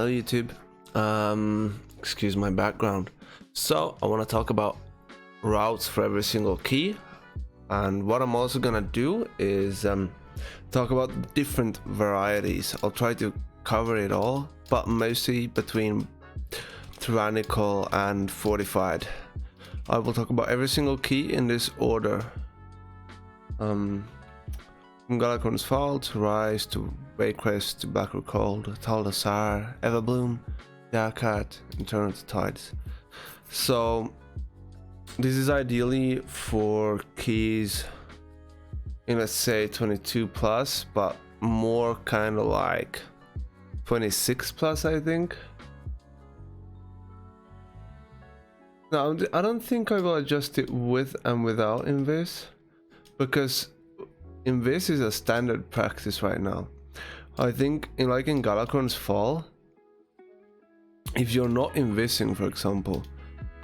Hello YouTube. Excuse my background. So I want to talk about routes for every single key, and what I'm also gonna do is talk about different varieties. I'll try to cover it all, but mostly between tyrannical and fortified. I will talk about every single key in this order. From Galakrond's Fall to Rise to Waycrest to Galakrond, Atal Dazar, Everbloom, Darkheart, and Turn to Tides. So this is ideally for keys in, let's say, 22 plus, but more kind of like 26 plus, I think. Now, I don't think I will adjust it with and without Invis, because Invis is a standard practice right now. I think in Galakrond's Fall, if you're not invising, for example,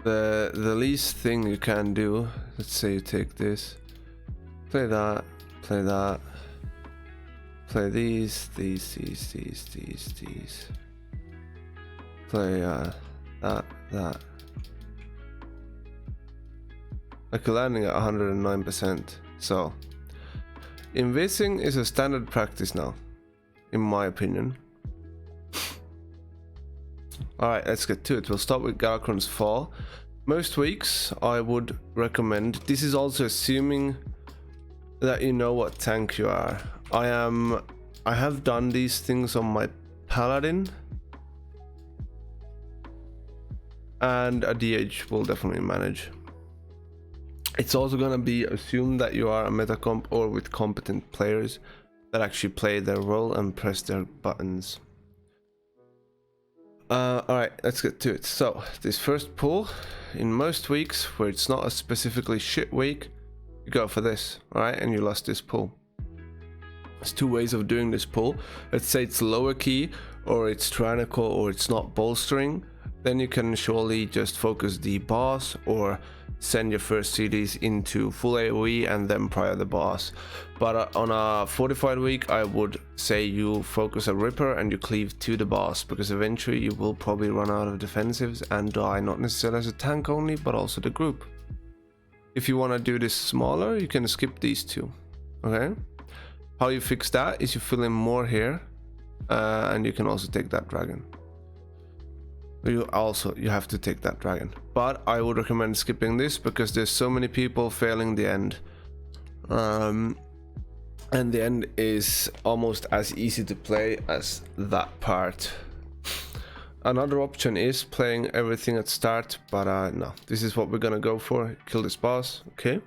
the least thing you can do, let's say you take this, play that, play that, play these, play that. Like you're landing at 109%. So invising is a standard practice now, in my opinion. Alright, let's get to it. We'll start with Galakrond's Fall. Most weeks I would recommend, this is also assuming that you know what tank you are. I have done these things on my Paladin, and a DH will definitely manage. It's also gonna be assumed that you are a metacomp or with competent players that actually play their role and press their buttons. Alright, let's get to it. So, this first pull, in most weeks where it's not a specifically shit week, you go for this, alright, and you lost this pull. There's two ways of doing this pull. Let's say it's lower key, or it's tyrannical, or it's not bolstering. Then you can surely just focus the boss, or send your first CDs into full AoE and then prior the boss. But on a fortified week, I would say you focus a Ripper and you cleave to the boss, because eventually you will probably run out of defensives and die, not necessarily as a tank only, but also the group. If you want to do this smaller, you can skip these two. Okay, how you fix that is you fill in more here, and you can also take that dragon. You have to take that dragon, but I would recommend skipping this because there's so many people failing the end, and the end is almost as easy to play as that part. Another option is playing everything at start, but no, this is what we're gonna go for. Kill this boss. Okay,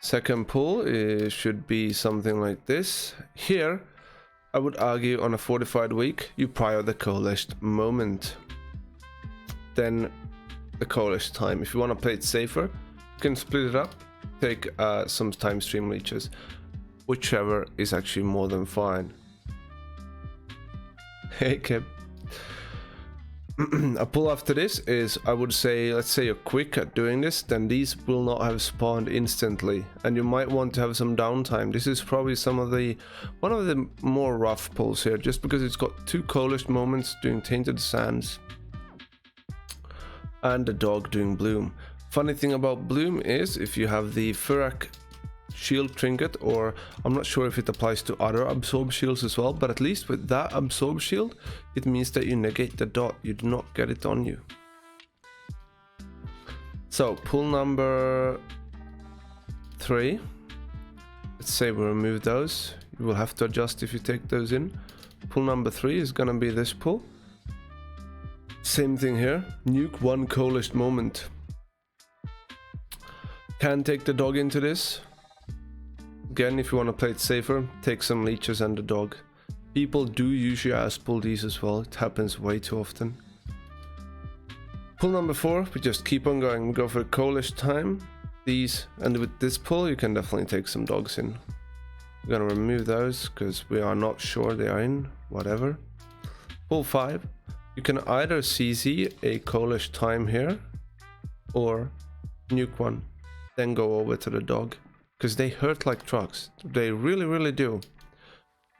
second pull should be something like this. Here I would argue on a fortified week, you prior the coalesced moment, then the coalesced time. If you want to play it safer, you can split it up, take some time stream leeches, whichever is actually more than fine. Hey Keb. A pull after this is, I would say, let's say you're quick at doing this, then these will not have spawned instantly, and you might want to have some downtime. This is probably one of the more rough pulls here, just because it's got two coalesced moments doing Tainted Sands and the dog doing Bloom. Funny thing about Bloom is, if you have the Furak shield trinket, or I'm not sure if it applies to other absorb shields as well, but at least with that absorb shield, it means that you negate the dot, you do not get it on you. So pull number 3, let's say we remove those, you will have to adjust if you take those in. Pull number 3 is gonna be this pull. Same thing here, nuke one coalesced moment. Can take the dog into this. Again, if you want to play it safer, take some leeches and the dog. People do usually ask pull these as well, it happens way too often. Pull number 4, we just keep on going, we go for coalesced time, these, and with this pull you can definitely take some dogs in. We're gonna remove those because we are not sure they are in, whatever. Pull 5, you can either CZ a coalesced time here, or nuke one, then go over to the dog. Because they hurt like trucks. They really do.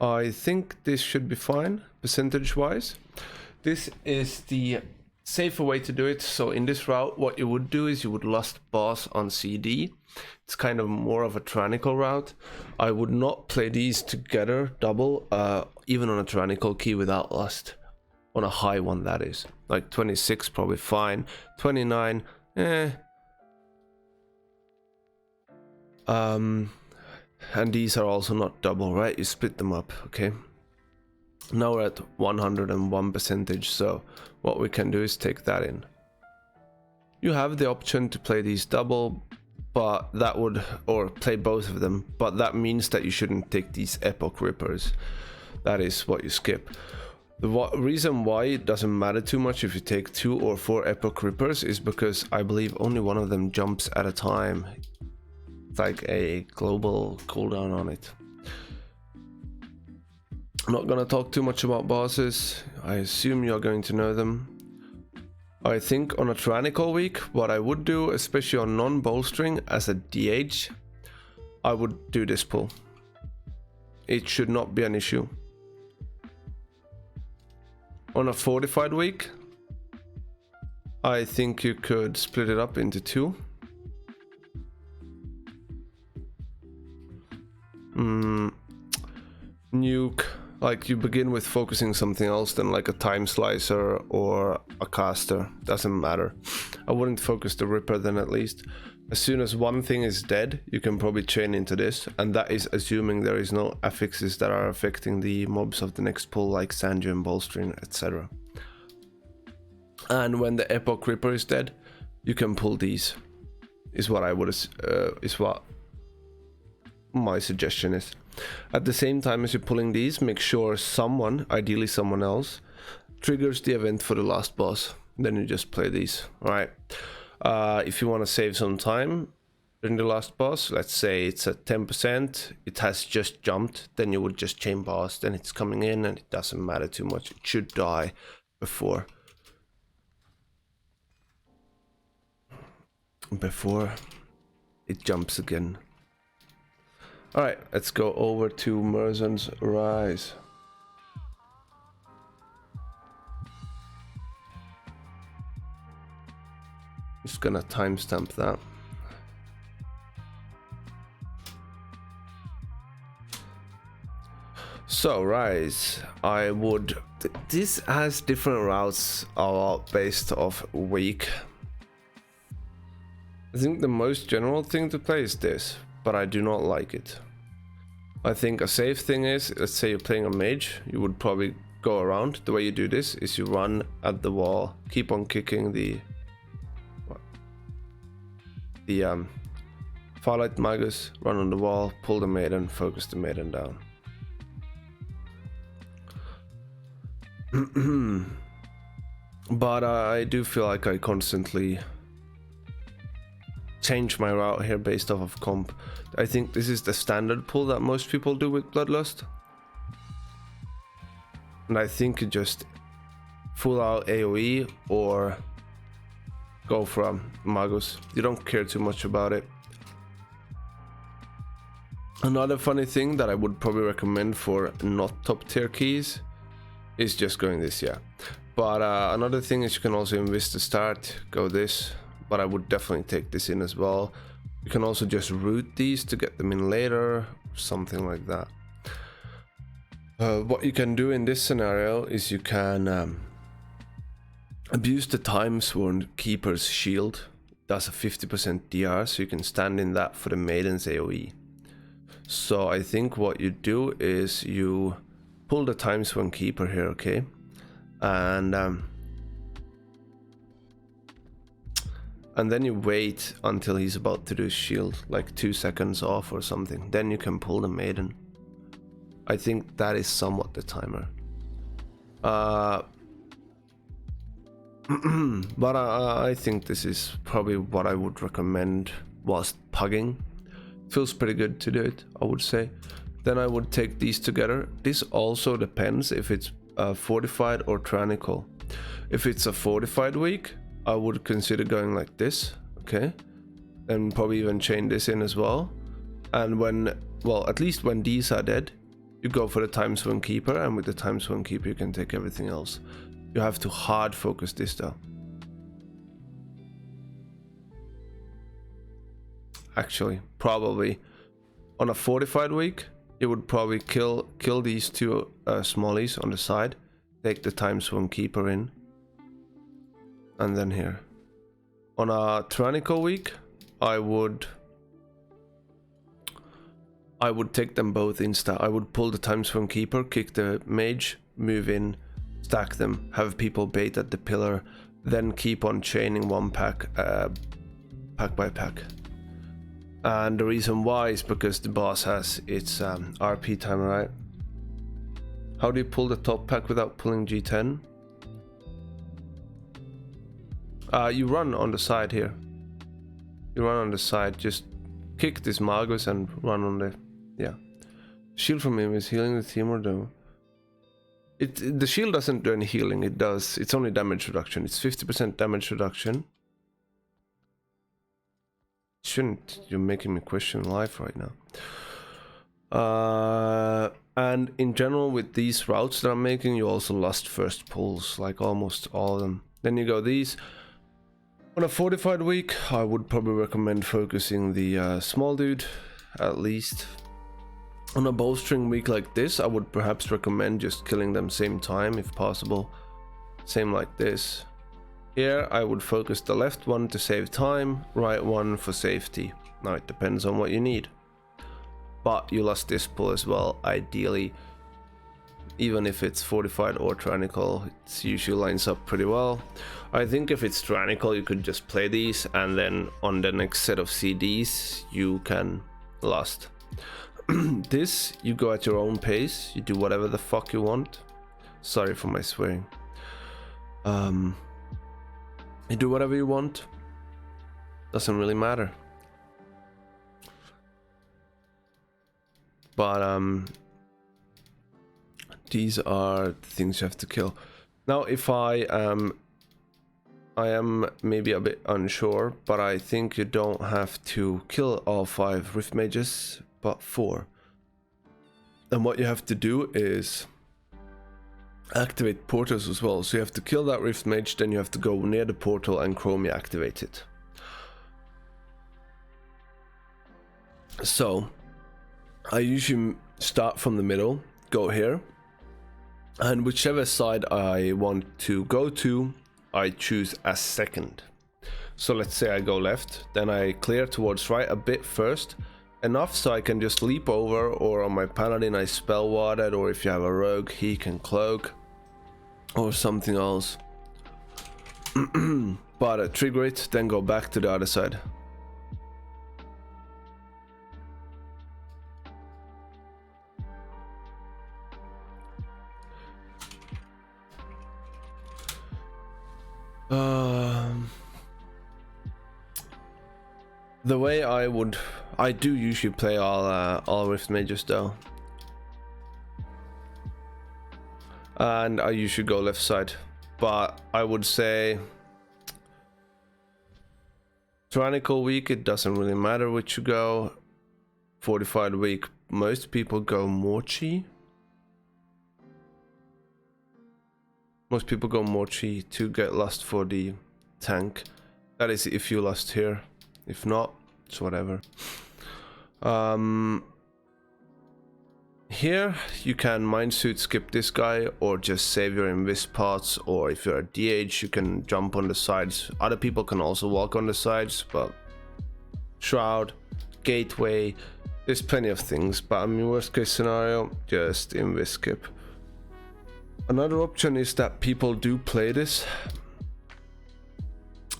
I think this should be fine, percentage-wise. This is the safer way to do it. So in this route, what you would do is you would lust boss on CD. It's kind of more of a tyrannical route. I would not play these together, double, even on a tyrannical key without lust. On a high one, that is. Like 26, probably fine. 29, and these are also not double, right? You split them up, okay? Now we're at 101%, so what we can do is take that in. You have the option to play these double, but that would, or play both of them, but that means that you shouldn't take these Epoch Rippers. That is what you skip. The reason why it doesn't matter too much if you take 2 or 4 Epoch Rippers is because I believe only one of them jumps at a time. It's like a global cooldown on it. I'm not gonna talk too much about bosses. I assume you're going to know them. I think on a tyrannical week, what I would do, especially on non-bolstering as a DH, I would do this pull. It should not be an issue. On a fortified week, I think you could split it up into 2. Nuke, like you begin with focusing something else than like a time slicer or a caster, doesn't matter. I wouldn't focus the Ripper then at least. As soon as one thing is dead, you can probably chain into this, and that is assuming there is no affixes that are affecting the mobs of the next pull, like Sanju and bolstering, etc. And when the Epoch Ripper is dead, you can pull these. Is what I would is what my suggestion is. At the same time as you're pulling these, make sure someone, ideally someone else, triggers the event for the last boss. Then you just play these, alright? If you want to save some time during the last boss, let's say it's at 10%, it has just jumped, then you would just chain boss, then it's coming in and it doesn't matter too much. It should die before it jumps again. Alright, let's go over to Murozond's Rise. Just gonna timestamp that. So, Rise, I would... This has different routes based off week. I think the most general thing to play is this, but I do not like it. I think a safe thing is, let's say you're playing a mage, you would probably go around. The way you do this is you run at the wall, keep on kicking the Firelight Magus, run on the wall, pull the maiden, focus the maiden down. But I do feel like I constantly change my route here based off of comp. I think this is the standard pull that most people do with Bloodlust. And I think you just full out AoE or go for a Magus. You don't care too much about it. Another funny thing that I would probably recommend for not top tier keys is just going this, yeah. But another thing is you can also invest to start, go this, but I would definitely take this in as well. You can also just route these to get them in later, something like that. What you can do in this scenario is you can abuse the Time Sworn Keeper's Shield. It does a 50% DR, so you can stand in that for the Maiden's AoE. So I think what you do is you pull the Time Sworn Keeper here, okay? And then you wait until he's about to do shield, like 2 seconds off or something. Then you can pull the Maiden. I think that is somewhat the timer. But I think this is probably what I would recommend whilst pugging. Feels pretty good to do it, I would say. Then I would take these together. This also depends if it's fortified or tyrannical. If it's a fortified week, I would consider going like this, okay? And probably even chain this in as well. And when, well, at least when these are dead, you go for the Time Zone Keeper, and with the Time Zone Keeper you can take everything else. You have to hard focus this though. Actually, probably on a fortified week, you would probably kill these two smallies on the side, take the Time Zone Keeper in, and then here. On a tyrannical week, I would take them both insta. I would pull the Time Zone Keeper, kick the mage, move in, stack them, have people bait at the pillar, then keep on chaining one pack, pack by pack. And the reason why is because the boss has its RP timer, right? How do you pull the top pack without pulling G10? You run on the side here. You run on the side, just kick this Magus and run on the... yeah. Shield from him is healing the team or no? The shield doesn't do any healing, it's only damage reduction. It's 50% damage reduction. Shouldn't, you're making me question life right now. And in general with these routes that I'm making, you also lost first pulls, like almost all of them. Then you go these. On a fortified week, I would probably recommend focusing the small dude, at least. On a bowstring week like this, I would perhaps recommend just killing them same time if possible. Same like this. Here I would focus the left one to save time, right one for safety. Now it depends on what you need. But you lost this pull as well, ideally. Even if it's fortified or tyrannical, it usually lines up pretty well. I think if it's tyrannical, you could just play these, and then on the next set of CDs, you can last. This, you go at your own pace, you do whatever the fuck you want. Sorry for my swearing. You do whatever you want. Doesn't really matter. But these are the things you have to kill. Now if I am maybe a bit unsure, but I think you don't have to kill all 5 Rift Mages, but 4. And what you have to do is activate portals as well. So you have to kill that Rift Mage, then you have to go near the portal and Chromia activate it. So I usually start from the middle, go here, and whichever side I want to go to, I choose as second. So let's say I go left, then I clear towards right a bit first, enough so I can just leap over, or on my paladin I spell warded, or if you have a rogue he can cloak or something else. But trigger it, then go back to the other side. The way I do usually play all Rift Mages though, and I usually go left side, but I would say tyrannical week it doesn't really matter which you go. Fortified week most people go Morchi. Most people go Morchi to get lost for the tank. That is if you lost here. If not, it's whatever. Here you can Mindsuit skip this guy, or just save your invis parts, or if you're a DH you can jump on the sides. Other people can also walk on the sides, but Shroud, Gateway, there's plenty of things, but I mean worst case scenario, just invis skip. Another option is that people do play this.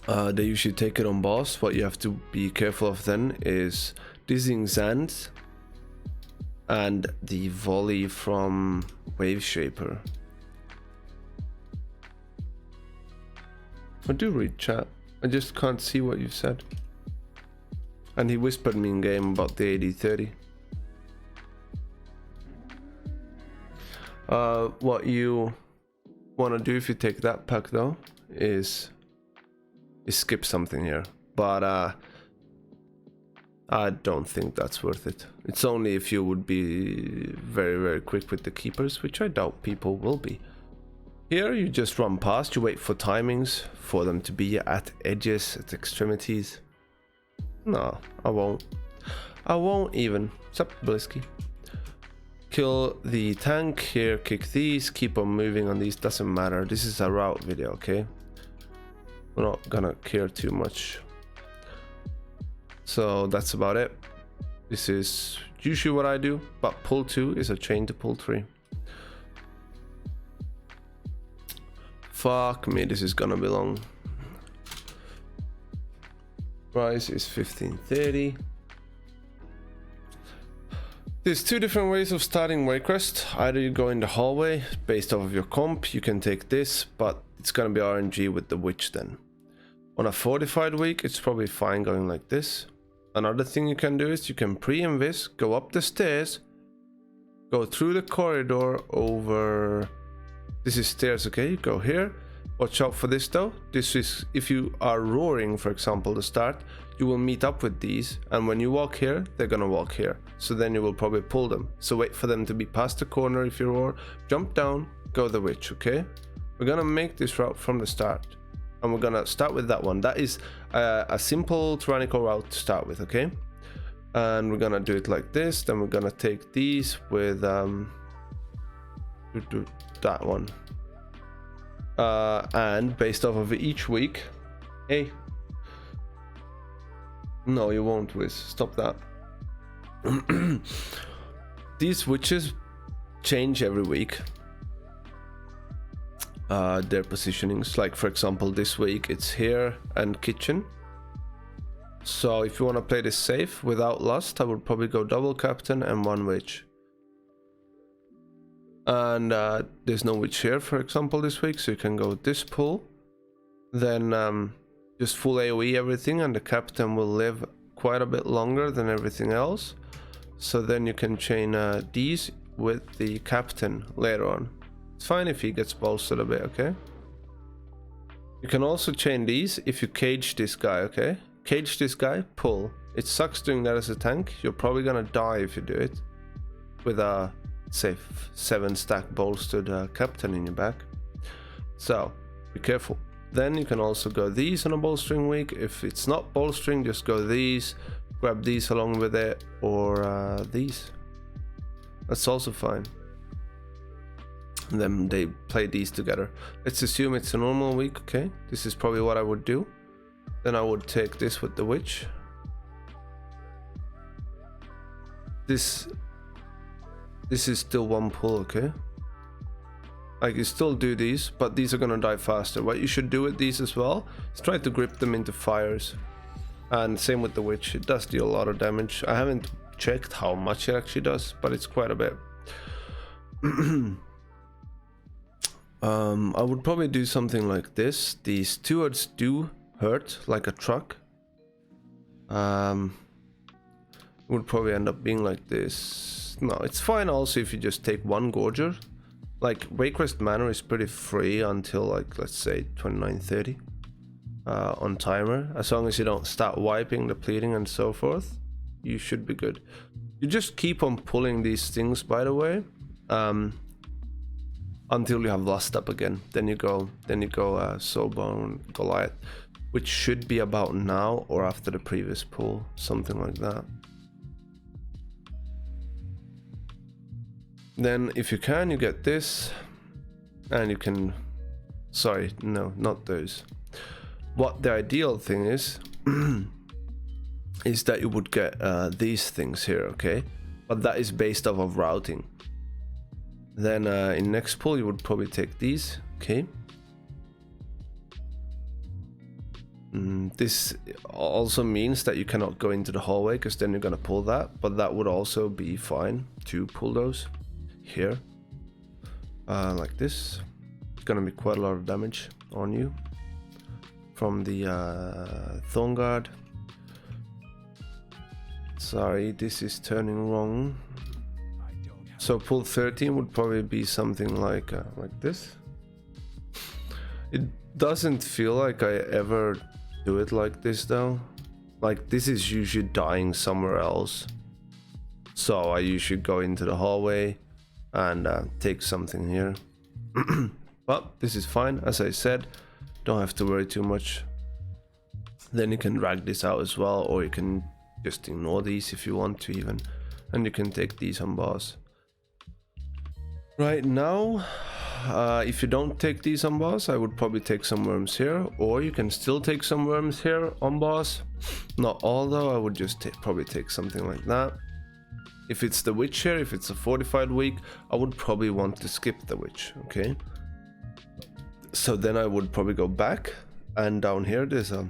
They usually take it on boss. What you have to be careful of then is Dizzying Sands and the volley from Wave Shaper. I do read chat, I just can't see what you said. And he whispered me in game about the AD30. What you want to do if you take that pack though is skip something here, but I don't think that's worth it. It's only if you would be very, very quick with the keepers, which I doubt people will be. Here you just run past, you wait for timings for them to be at edges, at extremities. No, I won't. I won't even. Sup, Blisky? Kill the tank here, kick these, keep on moving on these, doesn't matter. This is a route video, okay? We're not gonna care too much. So that's about it. This is usually what I do, but pull 2 is a chain to pull 3. Fuck me, this is gonna be long. Price is 1530. There's 2 different ways of starting Waycrest. Either you go in the hallway based off of your comp, you can take this, but it's gonna be RNG with the witch then. On a fortified week, it's probably fine going like this. Another thing you can do is you can pre-invis, go up the stairs, go through the corridor over... This is stairs, okay? Go here. Watch out for this though. This is, if you are roaring, for example, to start, you will meet up with these, and when you walk here, they're gonna walk here. So then you will probably pull them. So wait for them to be past the corner if you roar, jump down, go the witch, okay? We're gonna make this route from the start. And we're gonna start with that one. That is a simple tyrannical route to start with, okay? And we're gonna do it like this. Then we're gonna take these with that one. And based off of each week, hey, no, you won't, Wiz. Stop that. These witches change every week. Their positionings, like for example this week it's here and kitchen. So if you want to play this safe without lust, I would probably go double captain and 1 witch. And there's no witch here, for example, this week, so you can go this pull, then just full AoE everything, and the captain will live quite a bit longer than everything else. So then you can chain these with the captain later on. It's fine if he gets bolstered a bit, okay? You can also chain these if you cage this guy, okay? Cage this guy, pull. It sucks doing that as a tank. You're probably gonna die if you do it with a, say, 7-stack bolstered captain in your back. So be careful. Then you can also go these on a bolstering week. If it's not bolstering, just go these, grab these along with it, or these. That's also fine. And then they play these together. Let's assume it's a normal week, okay? This is probably what I would do. Then I would take this with the witch. This is still 1 pull, okay? I can still do these, but these are gonna die faster. What you should do with these as well is try to grip them into fires. And same with the witch, it does deal a lot of damage. I haven't checked how much it actually does, but it's quite a bit. I would probably do something like this. The stewards do hurt like a truck. It would probably end up being like this. No, it's fine also if you just take 1 Gorger. Like Waycrest Manor is pretty free until like, let's say 29:30 on timer. As long as you don't start wiping, depleting and so forth, you should be good. You just keep on pulling these things, by the way, until you have lust up again. Then you go Soulbone Goliath, which should be about now or after the previous pull, something like that. Then if you can, you get this, and you can, sorry, no, not those. What the ideal thing is is that you would get these things here, okay? But that is based off of routing. Then in next pull you would probably take these, okay? This also means that you cannot go into the hallway, because then you're gonna pull that, but that would also be fine to pull those here, like this. It's gonna be quite a lot of damage on you from the Thorn Guard. Sorry, this is turning wrong. So pull 13 would probably be something like this. It doesn't feel like I ever do it like this though. Like, this is usually dying somewhere else. So I usually go into the hallway and take something here. But this is fine, as I said. Don't have to worry too much. Then you can drag this out as well, or you can just ignore these if you want to even. And you can take these on boss. Right now, if you don't take these on boss, I would probably take some worms here, or you can still take some worms here on boss. Not all though, I would just probably take something like that. If it's the witch here, if it's a fortified week, I would probably want to skip the witch, okay? So then I would probably go back, and down here there's a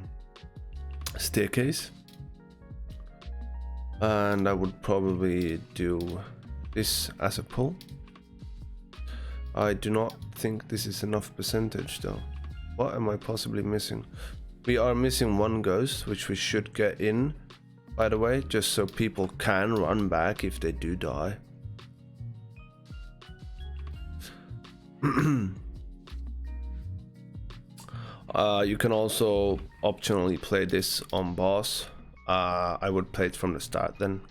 staircase. And I would probably do this as a pull. I do not think this is enough percentage though. What am I possibly missing? We are missing one ghost, which we should get in, by the way, just so people can run back if they do die. You can also optionally play this on boss. I would play it from the start then.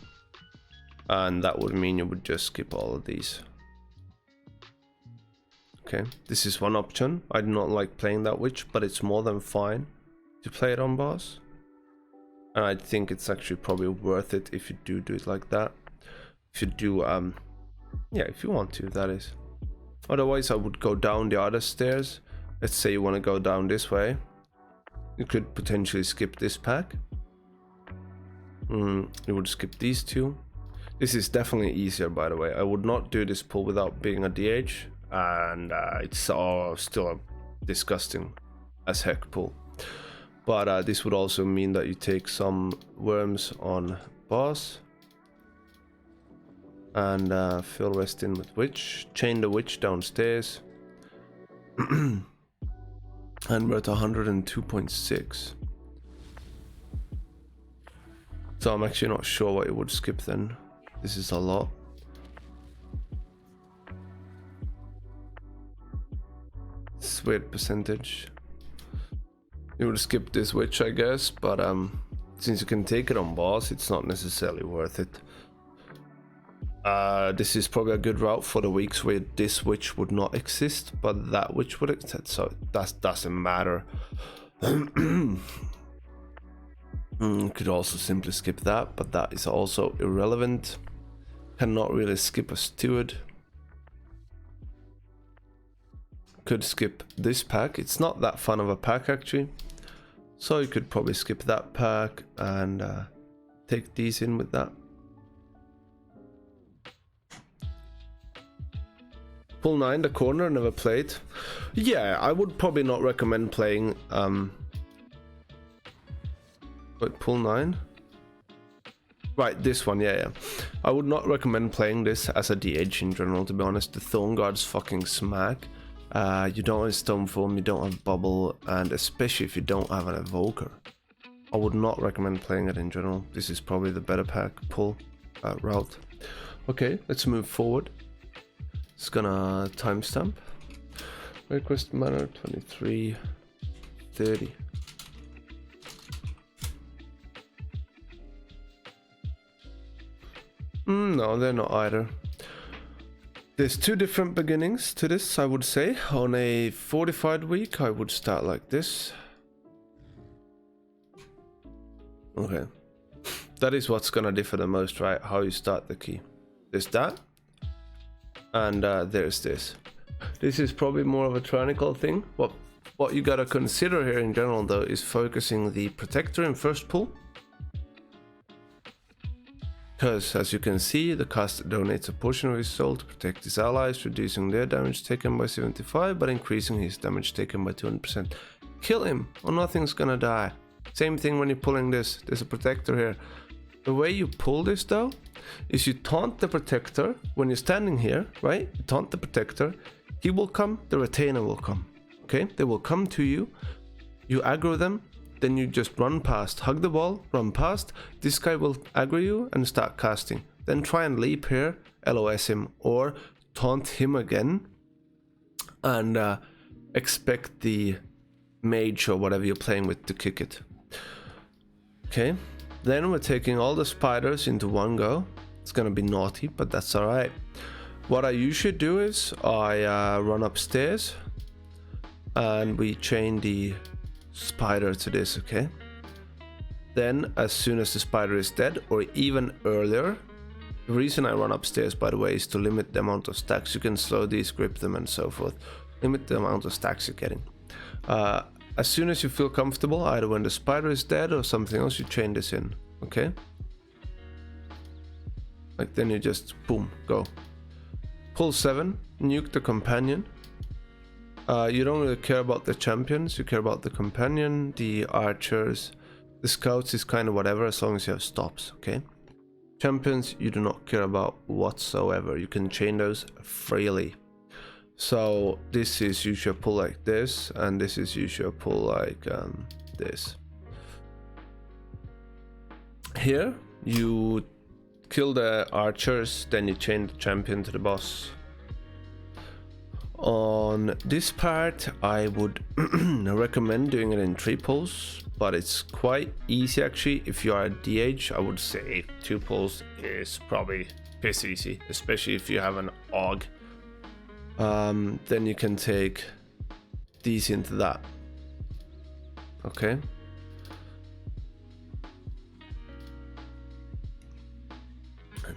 And that would mean you would just skip all of these. Okay, this is one option. I do not like playing that witch, but it's more than fine to play it on boss. And I think it's actually probably worth it if you do it like that. If you do, yeah, if you want to, that is. Otherwise, I would go down the other stairs. Let's say you want to go down this way. You could potentially skip this pack. You would skip these two. This is definitely easier, by the way. I would not do this pull without being a DH. And it's still a disgusting as heck pull. But this would also mean that you take some worms on boss. And fill rest in with witch. Chain the witch downstairs. And we're at 102.6. So I'm actually not sure what you would skip then. This is a lot. It's weird percentage. You would skip this witch, I guess, but since you can take it on boss, it's not necessarily worth it. This is probably a good route for the weeks where this witch would not exist, but that witch would exist, so that doesn't matter. Could also simply skip that, but that is also irrelevant. Cannot really skip a steward. Could skip this pack. It's not that fun of a pack actually, so you could probably skip that pack and take these in with that. Pull 9, the corner, never played. Yeah, I would probably not recommend playing wait, pull 9? Right, this one, yeah. I would not recommend playing this as a DH in general, to be honest. The Thorn Guard's fucking smack. You don't have Stone Form, you don't have Bubble, and especially if you don't have an Evoker. I would not recommend playing it in general. This is probably the better pack pull route. Okay, let's move forward. It's gonna timestamp. Waycrest Manor 23:30. No, they're not either. There's two different beginnings to this, I would say. On a fortified week, I would start like this. Okay. That is what's gonna differ the most, right? How you start the key. There's that. And there's this. This is probably more of a tyrannical thing. What you gotta consider here in general, though, is focusing the protector in first pull. Because, as you can see, the caster donates a portion of his soul to protect his allies, reducing their damage taken by 75, but increasing his damage taken by 200%. Kill him, or nothing's gonna die. Same thing when you're pulling this. There's a protector here. The way you pull this, though, is you taunt the protector. When you're standing here, right? You taunt the protector. He will come, the retainer will come. Okay? They will come to you. You aggro them. Then you just run past, hug the wall, run past. This guy will aggro you and start casting. Then try and leap here, LOS him, or taunt him again. And expect the mage or whatever you're playing with to kick it. Okay, then we're taking all the spiders into one go. It's gonna be naughty, but that's all right. What I usually do is I run upstairs and we chain the spider to this, okay? Then as soon as the spider is dead, or even earlier, the reason I run upstairs, by the way, is to limit the amount of stacks. You can slowly script them and so forth. Limit the amount of stacks you're getting. As soon as you feel comfortable, either when the spider is dead or something else, you chain this in, okay? Like then you just, boom, go. Pull 7, nuke the companion. You don't really care about the champions, you care about the companion, the archers. The scouts is kind of whatever as long as you have stops, okay? Champions you do not care about whatsoever. You can chain those freely. So this is usually a pull like this, and this is usually a pull like this. Here you kill the archers, then you chain the champion to the boss. On this part I would recommend doing it in 3 pulls, but it's quite easy actually. If you are a DH, I would say 2 pulls is probably piss easy, especially if you have an AUG. Then you can take these into that, okay?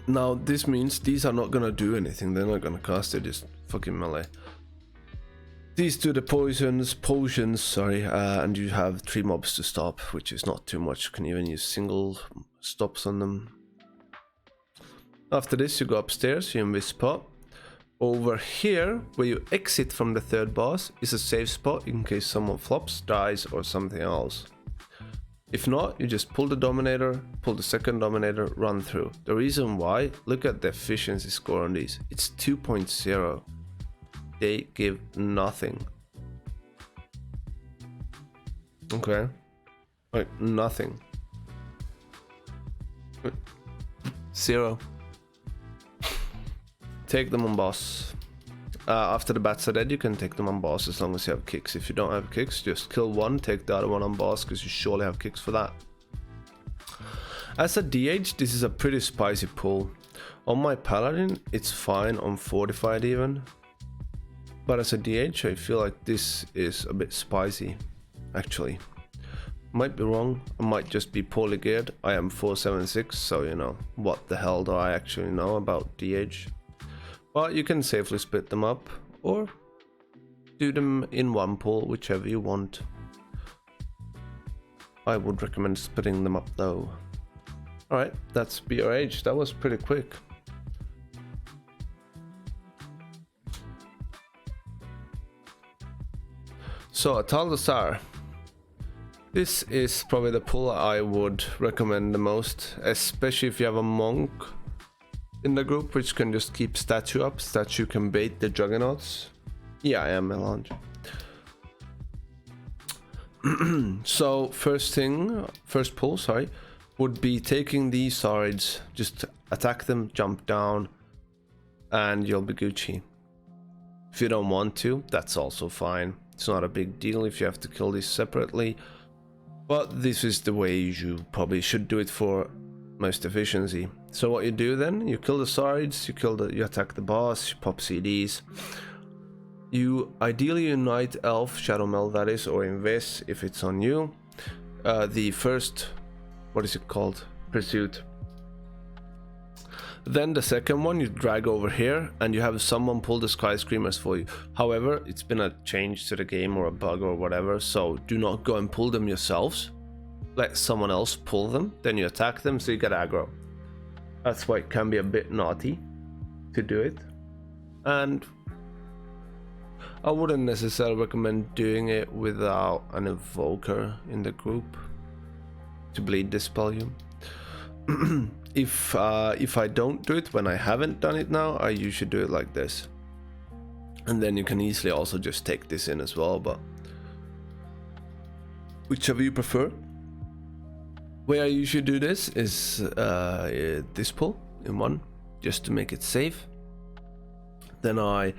Now this means these are not gonna do anything, they're not gonna cast it, just fucking melee. These do the potions, sorry, and you have 3 mobs to stop, which is not too much. You can even use single stops on them. After this you go upstairs, you invis spot. Over here, where you exit from the 3rd boss, is a safe spot in case someone flops, dies, or something else. If not, you just pull the Dominator, pull the 2nd Dominator, run through. The reason why, look at the efficiency score on these. It's 2.0. They give nothing. Okay? Like, nothing. 0. Take them on boss. After the bats are dead, you can take them on boss as long as you have kicks. If you don't have kicks, just kill one, take the other one on boss, because you surely have kicks for that. As a DH, this is a pretty spicy pull. On my paladin, it's fine on fortified even. But as a DH, I feel like this is a bit spicy, actually. Might be wrong, I might just be poorly geared. I am 476, so you know, what the hell do I actually know about DH? But you can safely split them up, or do them in one pull, whichever you want. I would recommend splitting them up though. Alright, that's BRH, that was pretty quick. So Atal Dazar. This is probably the pull I would recommend the most, especially if you have a monk in the group which can just keep statue up. Statue can bait the juggernauts. Yeah, I am Melange. So first pull, sorry, would be taking these swords, just attack them, jump down, and you'll be Gucci. If you don't want to, that's also fine. It's not a big deal if you have to kill these separately, but this is the way you probably should do it for most efficiency. So what you do then, you kill the swords, you attack the boss, you pop CDs. You ideally unite Elf, Shadow Mel that is, or Invis if it's on you. The first, what is it called? Pursuit. Then the second one you drag over here and you have someone pull the Sky Screamers for you. However, it's been a change to the game or a bug or whatever, so do not go and pull them yourselves. Let someone else pull them, then you attack them so you get aggro. That's why it can be a bit naughty to do it. And I wouldn't necessarily recommend doing it without an evoker in the group to bleed dispel you. If I don't do it when I haven't done it now, I usually do it like this. And then you can easily also just take this in as well, but whichever you prefer. Way I usually do this is this pull in one, just to make it safe. Then I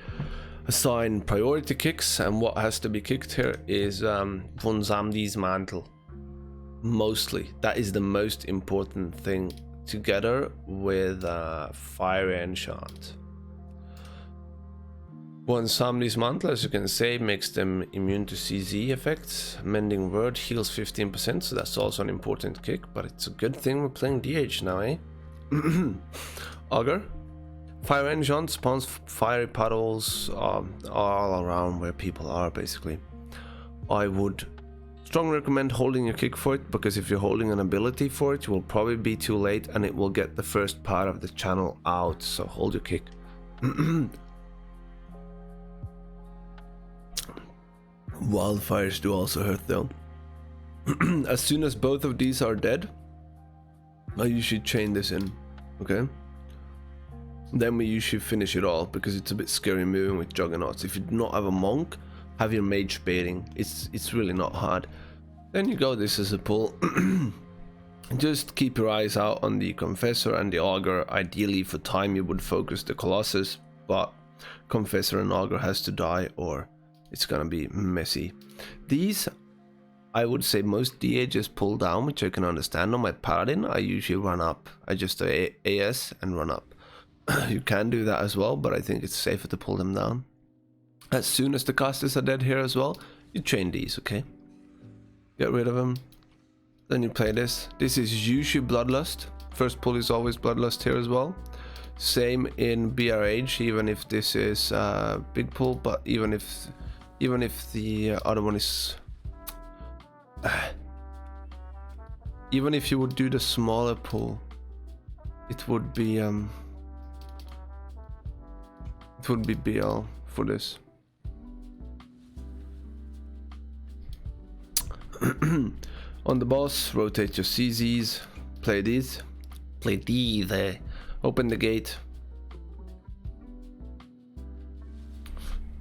assign priority kicks, and what has to be kicked here is Von Zamdi's mantle. Mostly, that is the most important thing, together with fire enchant. One somebody's mantle, as you can say, makes them immune to CZ effects. Mending word heals 15%, so that's also an important kick, but it's a good thing we're playing DH now, eh? Augur. Fire enchant spawns fiery puddles all around where people are, basically. I would strongly recommend holding your kick for it, because if you're holding an ability for it, you will probably be too late and it will get the first part of the channel out, so hold your kick. Wildfires do also hurt though. As soon as both of these are dead, I usually chain this in, okay? Then we usually finish it all, because it's a bit scary moving with juggernauts. If you do not have a monk, have your mage baiting. It's really not hard. Then you go this as a pull. Just keep your eyes out on the Confessor and the Augur. Ideally for time you would focus the Colossus, but Confessor and Augur has to die or it's gonna be messy. These, I would say most DA just pull down, which I can understand. On my Paladin, I usually run up. I just AS and run up. You can do that as well, but I think it's safer to pull them down. As soon as the casters are dead here as well, you chain these, okay? Get rid of them. Then you play this. This is usually Bloodlust. First pull is always Bloodlust here as well. Same in BRH, even if this is big pull, but even if the other one is... even if you would do the smaller pull, it would be BL for this. On the boss, rotate your CZs, play these, open the gate.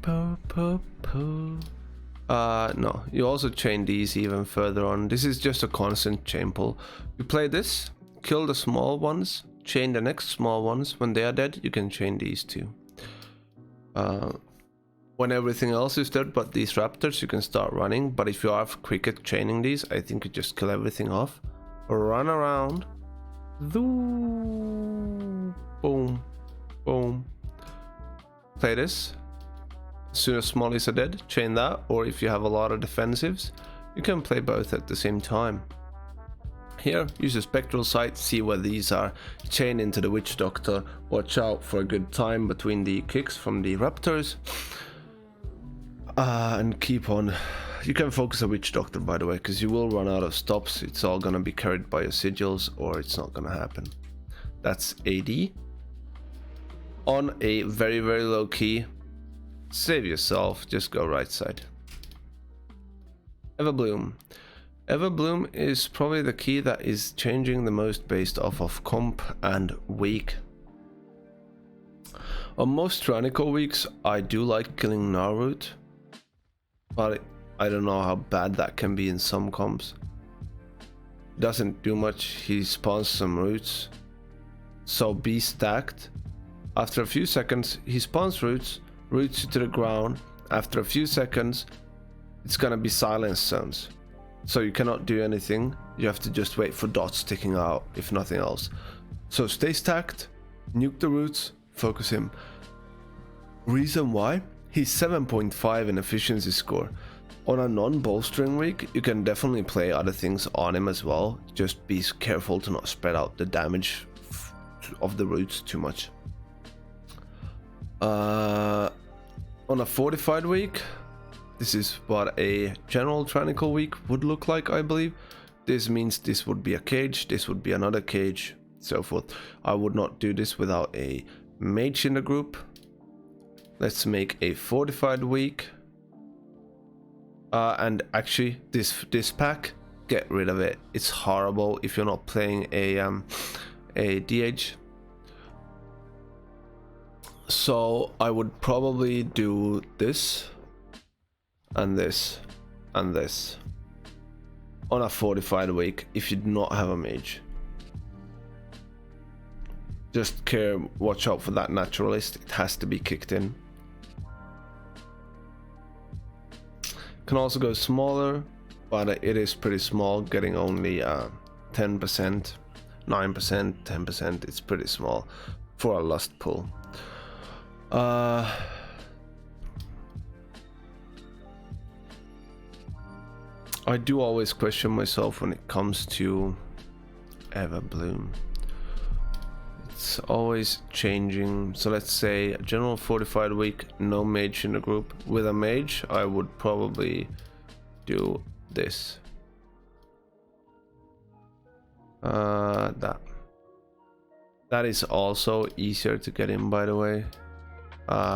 No, you also chain these even further on. This is just a constant chain pull. You play this, kill the small ones, chain the next small ones. When they are dead, you can chain these too. When everything else is dead but these raptors, you can start running. But if you are quick at chaining these, I think you just kill everything off. Run around. Boom. Boom. Play this. As soon as smallies are dead, chain that. Or if you have a lot of defensives, you can play both at the same time. Here, use a spectral sight, see where these are. Chain into the witch doctor. Watch out for a good time between the kicks from the raptors. And keep on. You can focus a witch doctor, by the way, because you will run out of stops. It's all gonna be carried by your sigils, or it's not gonna happen. That's AD. On a very, very low key. Save yourself, just go right side. Everbloom. Everbloom is probably the key that is changing the most based off of comp and week. On most tyrannical weeks, I do like killing Narut, but I don't know how bad that can be in some comps. Doesn't do much, he spawns some roots, so be stacked. After a few seconds, he spawns roots you to the ground. After a few seconds, it's gonna be silence zones. So you cannot do anything, you have to just wait for dots sticking out, if nothing else. So stay stacked, nuke the roots, focus him. Reason why? He's 7.5 in efficiency score. On a non-bolstering week, you can definitely play other things on him as well. Just be careful to not spread out the damage of the roots too much. On a fortified week, this is what a general tyrannical week would look like, I believe. This means this would be a cage, this would be another cage, so forth. I would not do this without a mage in the group. Let's make a fortified week. And actually, this pack, get rid of it. It's horrible if you're not playing a DH. So I would probably do this and this and this on a fortified week if you do not have a mage. Just watch out for that naturalist, it has to be kicked in. Can also go smaller, but it is pretty small, getting only 10%, 9%, 10%. It's pretty small for a lust pull. I do always question myself when it comes to Everbloom. It's always changing. So let's say a general fortified week, no mage in the group. With a mage, I would probably do this. That is also easier to get in, by the way.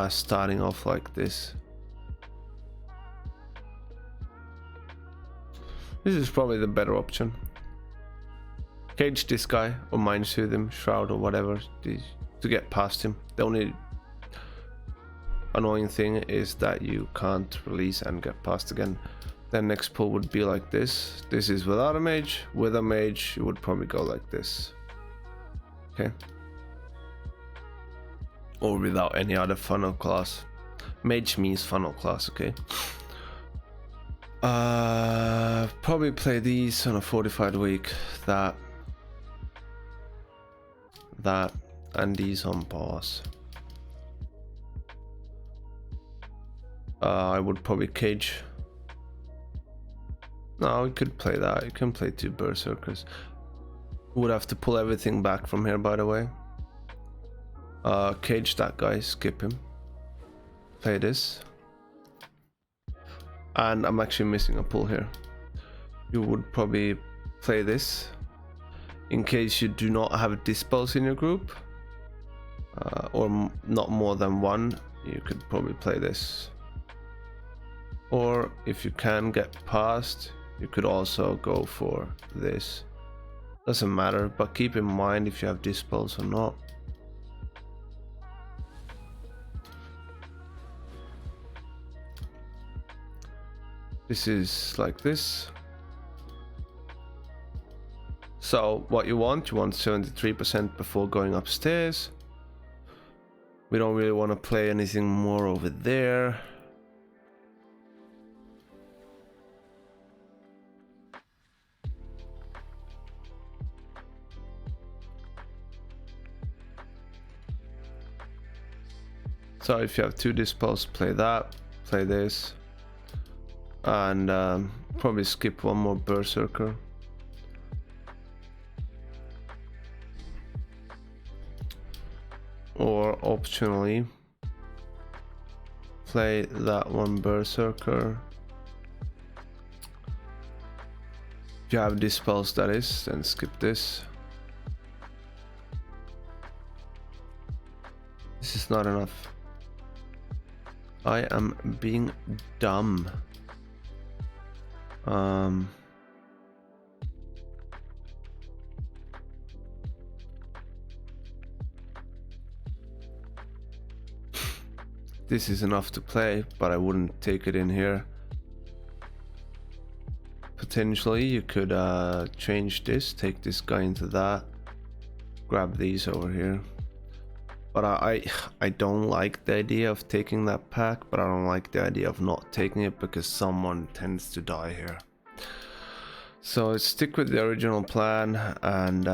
Starting off like this. This is probably the better option. Cage this guy, or mind soothe him, shroud or whatever, to get past him. The only annoying thing is that you can't release and get past again. Then next pull would be like this. This is without a mage. With a mage, you would probably go like this. Okay. Or without any other funnel class. Mage means funnel class, okay. Probably play these on a fortified week. That, and these on pause. I would probably cage. No, we could play that. You can play 2 berserkers. Would have to pull everything back from here, by the way. Cage that guy, skip him. Play this. And I'm actually missing a pull here. You would probably play this. In case you do not have dispels in your group. Or not more than one, you could probably play this. Or if you can get past, you could also go for this. Doesn't matter, but keep in mind if you have dispels or not. This is like this. So what you want 73% before going upstairs. We don't really want to play anything more over there. So if you have 2 dispels, play that, play this. And probably skip one more berserker. Or optionally play that one berserker. If you have dispels, that is, then skip this. This is not enough. I am being dumb. This is enough to play, but I wouldn't take it in here. Potentially you could change this, take this guy into that, grab these over here. But I don't like the idea of taking that pack, but I don't like the idea of not taking it because someone tends to die here. So let's stick with the original plan and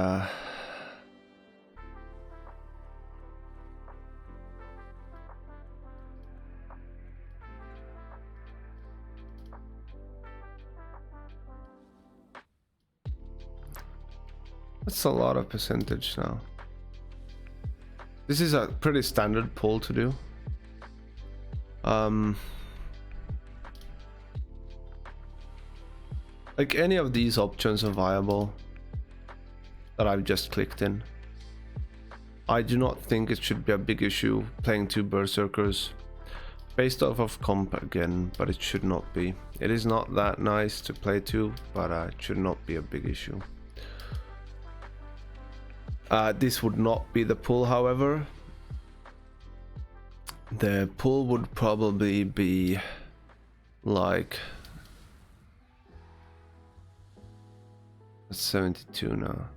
that's a lot of percentage now. This is a pretty standard pull to do. Like any of these options are viable that I've just clicked in. I do not think it should be a big issue playing 2 berserkers based off of comp again, but it should not be. It is not that nice to play 2, but it should not be a big issue. This would not be the pull, however. The pull would probably be like 72 now.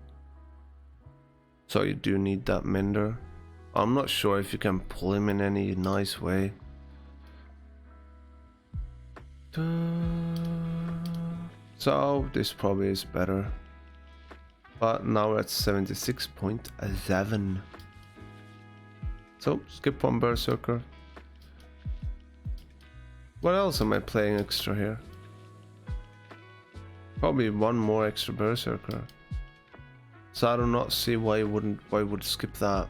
So you do need that mender. I'm not sure if you can pull him in any nice way. So this probably is better. But now we're at 76.7. So skip one Berserker. What else am I playing extra here? Probably one more extra Berserker. So I do not see why you would skip that.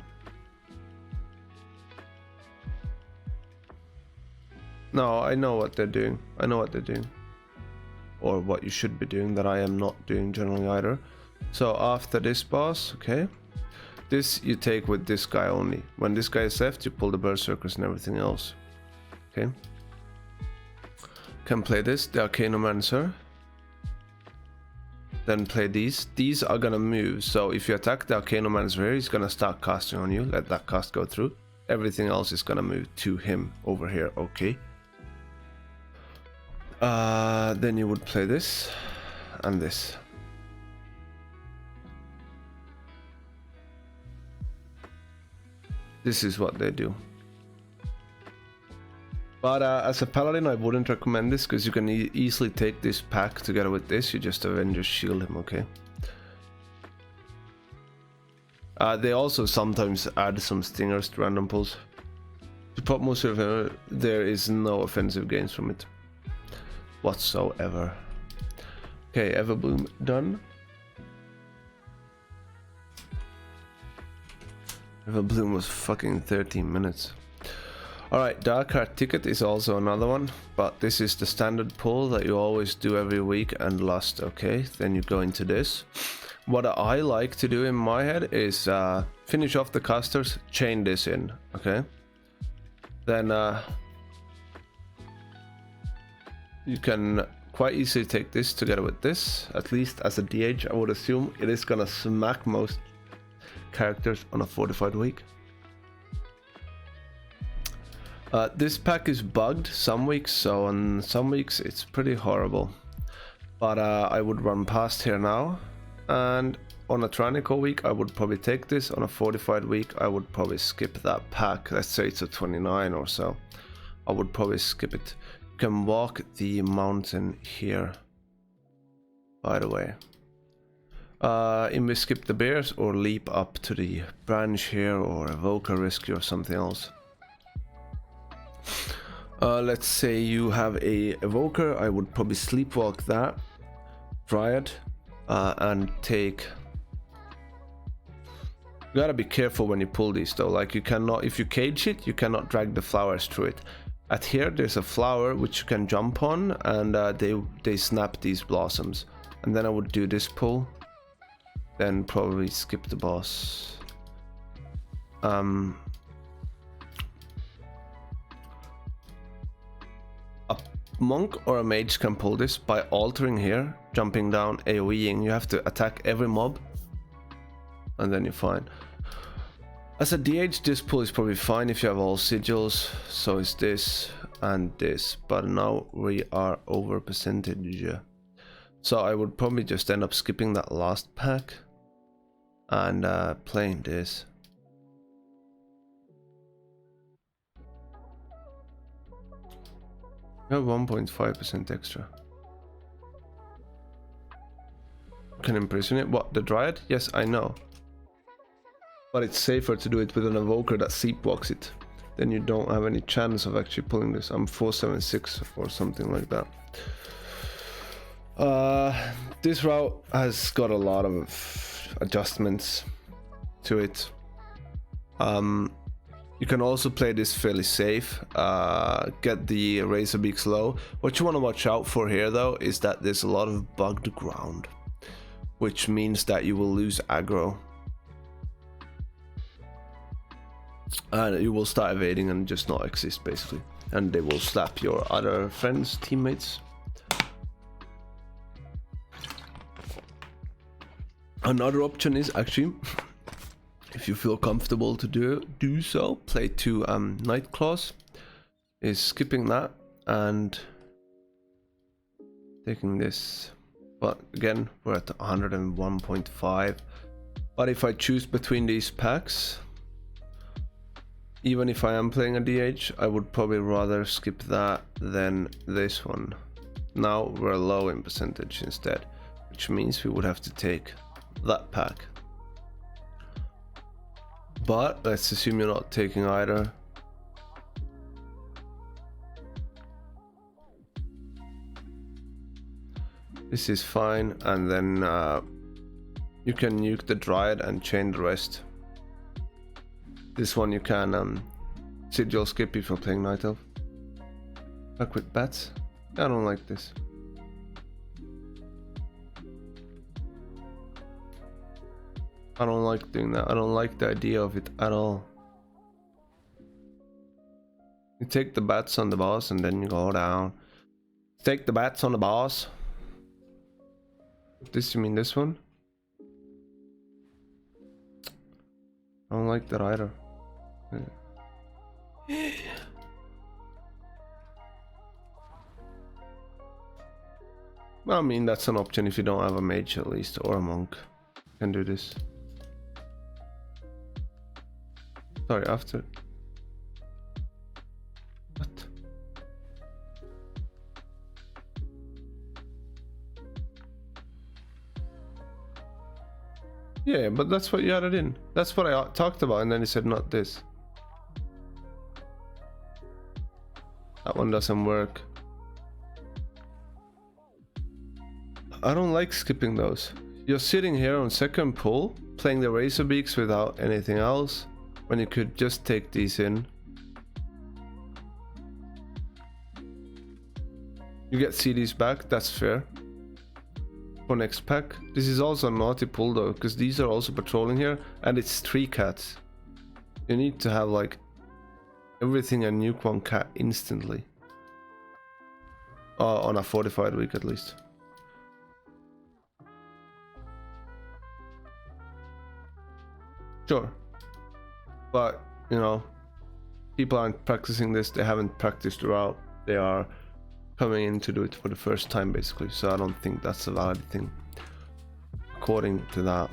No, I know what they're doing. I know what they're doing. Or what you should be doing that I am not doing generally either. So after this boss, okay. This you take with this guy only. When this guy is left, you pull the Berserkers and everything else. Okay. Can play this, the Arcanomancer. Then play these. These are gonna move, so if you attack the Arcanomancer here, he's gonna start casting on you. Let that cast go through. Everything else is gonna move to him over here, okay. Then you would play this and this. This is what they do. But as a paladin, I wouldn't recommend this because you can easily take this pack together with this. You just Avengers shield him, okay? They also sometimes add some stingers to random pulls. To pop most of it, there is no offensive gains from it whatsoever. Okay, Everbloom done. Everbloom was fucking 13 minutes. Alright, Darkheart Thicket is also another one, but this is the standard pull that you always do every week and lust, okay? Then you go into this. What I like to do in my head is finish off the casters, chain this in, okay? Then you can quite easily take this together with this, at least as a DH. I would assume it is gonna smack most characters on a fortified week. This pack is bugged some weeks, so on some weeks it's pretty horrible. But I would run past here now, and on a tyrannical week I would probably take this. On a fortified week I would probably skip that pack. Let's say it's a 29 or so. I would probably skip it. You can walk the mountain here, by the way. We skip the bears or leap up to the branch here or evoke a rescue or something else. Let's say you have a evoker. I would probably sleepwalk that dryad and take. You gotta be careful when you pull these though. Like you cannot, if you cage it, you cannot drag the flowers through it. At here there's a flower which you can jump on, and they snap these blossoms. And then I would do this pull, then probably skip the boss. A monk or a mage can pull this by altering here, jumping down, AoEing. You have to attack every mob, and then you're fine. As a DH, this pull is probably fine if you have all sigils. So is this and this, but now we are over percentage. So I would probably just end up skipping that last pack and playing this. You have 1.5% extra. Can imprison it. What, the Dryad? Yes, I know. But it's safer to do it with an evoker that sleepwalks it. Then you don't have any chance of actually pulling this. I'm 476 or something like that. This route has got a lot of adjustments to it. You can also play this fairly safe, get the razor beaks low. What you want to watch out for here though is that there's a lot of bugged ground, which means that you will lose aggro. And you will start evading and just not exist basically. And they will slap your other friends, teammates. Another option is actually, if you feel comfortable to do so, play 2 Nightclaws. Is skipping that and taking this. But again, we're at 101.5. But if I choose between these packs, even if I am playing a DH, I would probably rather skip that than this one. Now we're low in percentage instead, which means we would have to take that pack. But let's assume you're not taking either. This is fine, and then you can nuke the Dryad and chain the rest. This one you can sigil skip if you're playing Night Elf. Back with bats. I don't like this. I don't like doing that. I don't like the idea of it at all. You take the bats on the boss and then you go down. Take the bats on the boss. This, you mean this one? I don't like that either. I mean, that's an option if you don't have a mage at least, or a monk. You can do this. Sorry, after. What? Yeah, but that's what you added in. That's what I talked about, and then he said not this. That one doesn't work. I don't like skipping those. You're sitting here on second pull, playing the Razor Beaks without anything else, when you could just take these in. You get CDs back, that's fair. For next pack. This is also a naughty pull though, because these are also patrolling here, and it's 3 cats. You need to have like everything and nuke 1 cat instantly. On a fortified week at least. Sure. But, you know, people aren't practicing this, they haven't practiced throughout. They are coming in to do it for the first time basically, so I don't think that's a valid thing according to that.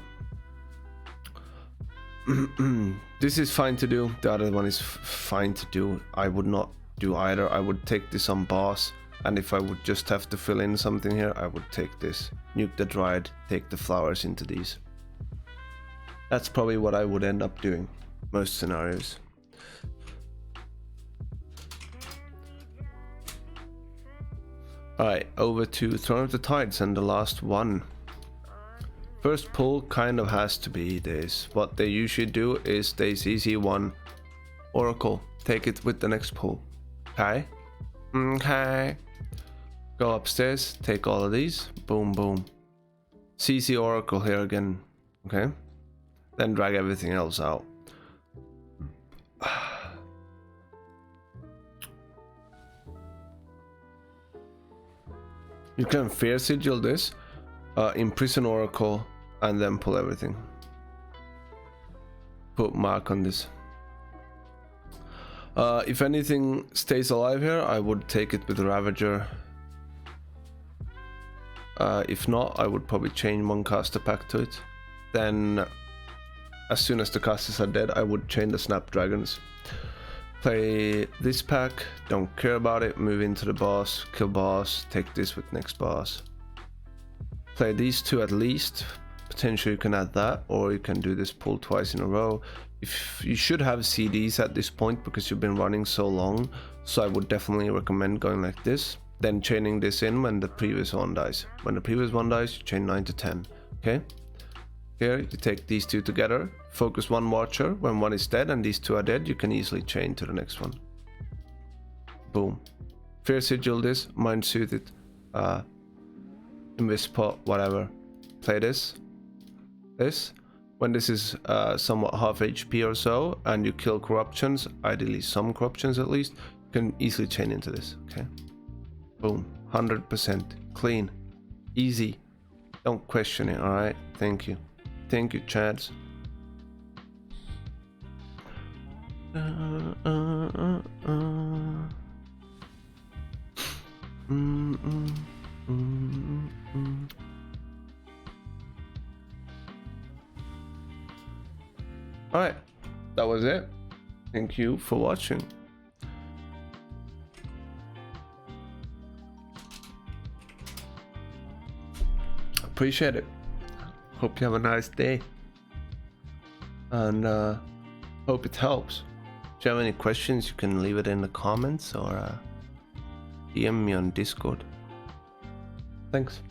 This is fine to do, the other one is fine to do. I would not do either. I would take this on boss, and if I would just have to fill in something here, I would take this, nuke the Dryad, take the flowers into these. That's probably what I would end up doing most scenarios. Alright, over to Throne of the Tides and the last one. First pull kind of has to be this. What they usually do is they CC 1 Oracle, take it with the next pull. Okay? Okay. Go upstairs, take all of these, boom boom. CC Oracle here again, okay? Then drag everything else out. You can fear sigil this, imprison Oracle, and then pull everything. Put mark on this. If anything stays alive here, I would take it with Ravager. If not, I would probably chain 1 caster pack to it. Then, as soon as the casters are dead, I would chain the Snapdragons. Play this pack, don't care about it, move into the boss, kill boss, take this with next boss. Play these 2 at least, potentially you can add that, or you can do this pull twice in a row. If you should have CDs at this point because you've been running so long, so I would definitely recommend going like this, then chaining this in when the previous one dies. When the previous one dies, you chain 9 to 10, okay? Here, you take these 2 together, focus 1 Watcher. When 1 is dead and these 2 are dead, you can easily chain to the next one. Boom. Fear Sigil this, Mind Soothe it, Invis Pot, whatever. Play this. This. When this is somewhat half HP or so, and you kill corruptions, ideally some corruptions at least, you can easily chain into this, okay? Boom. 100%. Clean. Easy. Don't question it, alright? Thank you. Thank you, Chads. Alright, that was it. Thank you for watching. appreciate it. Hope you have a nice day. And hope it helps. If you have any questions, you can leave it in the comments or DM me on Discord. Thanks.